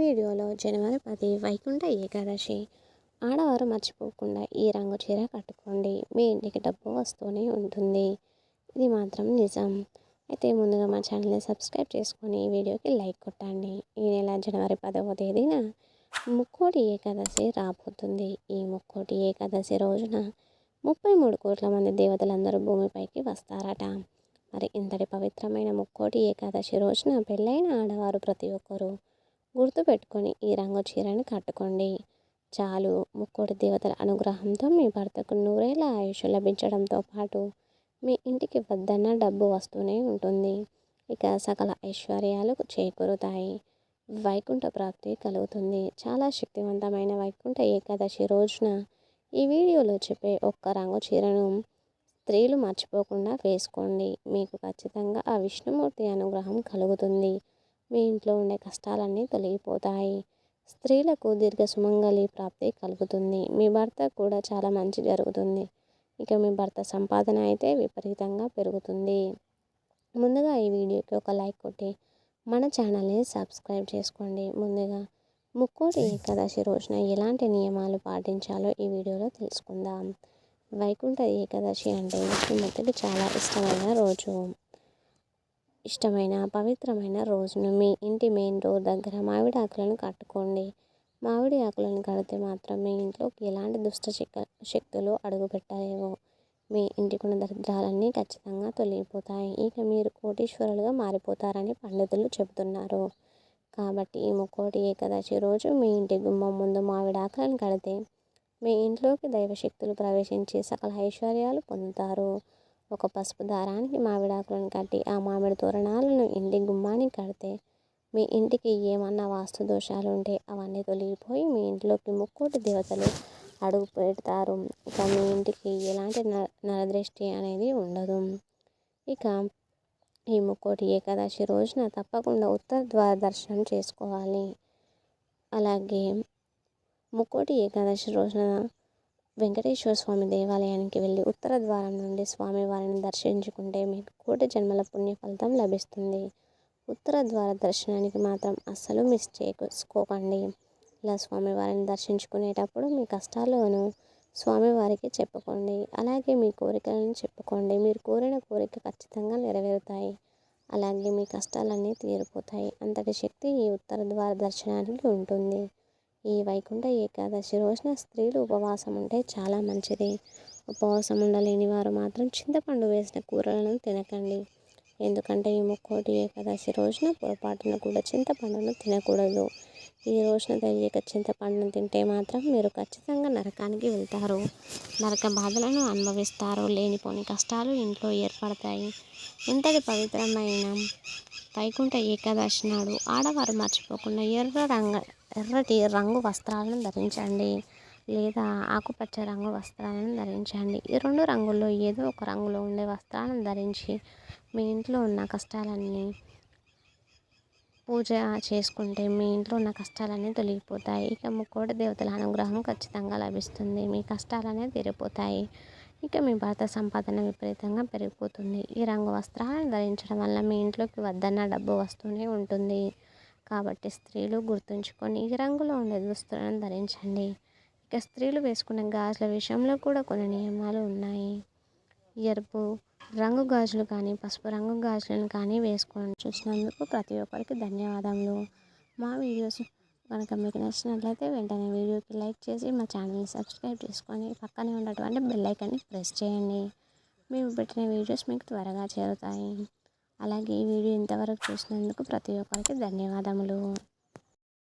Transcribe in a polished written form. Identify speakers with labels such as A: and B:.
A: వీడియోలో జనవరి 10 వైకుంఠ ఏకాదశి. ఆడవారు మర్చిపోకుండా ఈ రంగు చీర కట్టుకోండి. మీ ఇంటికి డబ్బు వస్తూనే ఉంటుంది. ఇది మాత్రం నిజం. అయితే ముందుగా మా ఛానల్ని సబ్స్క్రైబ్ చేసుకొని ఈ వీడియోకి లైక్ కొట్టండి. ఈ నెల జనవరి 10వ తేదీన ముక్కోటి ఏకాదశి రాబోతుంది. ఈ ముక్కోటి ఏకాదశి రోజున 33 కోట్ల మంది దేవతలందరూ భూమిపైకి వస్తారట. మరి ఇంతటి పవిత్రమైన ముక్కోటి ఏకాదశి రోజున పెళ్ళైన ఆడవారు ప్రతి ఒక్కరూ గుర్తుపెట్టుకొని ఈ రంగు చీరని కట్టుకోండి. చాలు. ముక్కోటి దేవతల అనుగ్రహంతో మీ భర్తకు నూరేళ్ల ఆయుష్ లభించడంతో పాటు మీ ఇంటికి వద్దన్న డబ్బు వస్తూనే ఉంటుంది. ఇక సకల ఐశ్వర్యాలు చేకూరుతాయి. వైకుంఠ ప్రాప్తి కలుగుతుంది. చాలా శక్తివంతమైన వైకుంఠ ఏకాదశి రోజున ఈ వీడియోలో చెప్పే ఒక్క రంగు చీరను స్త్రీలు మర్చిపోకుండా వేసుకోండి. మీకు ఖచ్చితంగా ఆ విష్ణుమూర్తి అనుగ్రహం కలుగుతుంది. మీ ఇంట్లో ఉండే కష్టాలన్నీ తొలగిపోతాయి. స్త్రీలకు దీర్ఘ సుమంగళి ప్రాప్తి కలుగుతుంది. మీ భర్త కూడా చాలా మంచి జరుగుతుంది. ఇక మీ భర్త సంపాదన అయితే విపరీతంగా పెరుగుతుంది. ముందుగా ఈ వీడియోకి ఒక లైక్ కొట్టి మన ఛానల్ని సబ్స్క్రైబ్ చేసుకోండి. ముందుగా ముక్కోటి ఏకాదశి రోజున ఎలాంటి నియమాలు పాటించాలో ఈ వీడియోలో తెలుసుకుందాం. వైకుంఠ ఏకాదశి అంటే విష్ణుమూర్తికి చాలా ఇష్టమైన పవిత్రమైన రోజును మీ ఇంటి మెయిన్ డోర్ దగ్గర మామిడి ఆకులను కట్టుకోండి. మామిడి ఆకులను కడితే మాత్రం మీ ఇంట్లోకి ఎలాంటి దుష్ట శక్తులు అడుగుపెట్టలేవు. మీ ఇంటికున్న దరిద్రాలన్నీ ఖచ్చితంగా తొలగిపోతాయి. ఇక మీరు కోటీశ్వరులుగా మారిపోతారని పండితులు చెబుతున్నారు. కాబట్టి ఈ ముక్కోటి ఏకాదశి రోజు మీ ఇంటి గుమ్మం ముందు మామిడి ఆకులను కడితే మీ ఇంట్లోకి దైవశక్తులు ప్రవేశించి సకల ఐశ్వర్యాలు పొందుతారు. ఒక పసుపు దారానికి మామిడాకులను కట్టి ఆ మామిడి తోరణాలను ఇంటి గుమ్మానికి కడితే మీ ఇంటికి ఏమన్నా వాస్తు దోషాలు ఉంటే అవన్నీ తొలగిపోయి మీ ఇంట్లోకి ముక్కోటి దేవతలు అడుగు పెడతారు. ఇక మీ ఇంటికి ఎలాంటి నరదృష్టి అనేది ఉండదు. ఇక ఈ ముక్కోటి ఏకాదశి రోజున తప్పకుండా ఉత్తర ద్వార దర్శనం చేసుకోవాలి. అలాగే ముక్కోటి ఏకాదశి రోజున వెంకటేశ్వర స్వామి దేవాలయానికి వెళ్ళి ఉత్తర ద్వారం నుండి స్వామివారిని దర్శించుకుంటే మీకు కోటి జన్మల పుణ్య ఫలితం లభిస్తుంది. ఉత్తర ద్వార దర్శనానికి మాత్రం అస్సలు మిస్ చేసుకోకండి. ఇలా స్వామివారిని దర్శించుకునేటప్పుడు మీ కష్టాలను స్వామివారికి చెప్పుకోండి. అలాగే మీ కోరికలను చెప్పుకోండి. మీరు కోరిన కోరిక ఖచ్చితంగా నెరవేరుతాయి. అలాగే మీ కష్టాలన్నీ తీరిపోతాయి. అంతటి శక్తి ఈ ఉత్తర ద్వార దర్శనానికి ఉంటుంది. ఈ వైకుంఠ ఏకాదశి రోజున స్త్రీలు ఉపవాసం ఉంటే చాలా మంచిది. ఉపవాసం ఉండలేని వారు మాత్రం చింతపండు వేసిన కూరలను తినకండి. ఎందుకంటే ఈ ముక్కోటి ఏకాదశి రోజున పొరపాటున కూడా చింతపండును తినకూడదు. ఈ రోజున తెలియక చింతపండును తింటే మాత్రం మీరు ఖచ్చితంగా నరకానికి వెళ్తారు. నరక బాధలను అనుభవిస్తారు. లేనిపోని కష్టాలు ఇంట్లో ఏర్పడతాయి. ఇంతటి పవిత్రమైన వైకుంఠ ఏకాదశి నాడు ఆడవారు మర్చిపోకుండా ఎర్రటి రంగు వస్త్రాలను ధరించండి. లేదా ఆకుపచ్చ రంగు వస్త్రాలను ధరించండి. ఈ రెండు రంగుల్లో ఏదో ఒక రంగులో ఉండే వస్త్రాలను ధరించి మీ ఇంట్లో ఉన్న కష్టాలన్నీ పూజ చేసుకుంటే మీ ఇంట్లో ఉన్న కష్టాలన్నీ తొలగిపోతాయి. ఇక ముక్కోటి దేవతల అనుగ్రహం ఖచ్చితంగా లభిస్తుంది. మీ కష్టాలనే తీరిపోతాయి. ఇక మీ భర్త సంపాదన విపరీతంగా పెరిగిపోతుంది. ఈ రంగు వస్త్రాలను ధరించడం వల్ల మీ ఇంట్లోకి వద్దన్న డబ్బు వస్తూనే ఉంటుంది. కాబట్టి స్త్రీలు గుర్తుంచుకొని ఈ రంగులో ఉండే దుస్తులను ధరించండి. ఇక స్త్రీలు వేసుకునే గాజుల విషయంలో కూడా కొన్ని నియమాలు ఉన్నాయి. ఎరుపు రంగు గాజులు కానీ పసుపు రంగు గాజులను కానీ వేసుకోండి. చూసినందుకు ప్రతి ఒక్కరికి ధన్యవాదములు. మా వీడియోస్ కనుక మీకు నచ్చినట్లయితే వెంటనే వీడియోకి లైక్ చేసి మా ఛానల్ని సబ్స్క్రైబ్ చేసుకొని పక్కనే ఉన్నటువంటి బెల్ ఐకాన్ని ప్రెస్ చేయండి. మేము పెట్టిన వీడియోస్ మీకు త్వరగా చేరుతాయి. అలాగే ఈ వీడియో ఇంతవరకు చూసినందుకు ప్రతి ఒక్కరికి ధన్యవాదములు.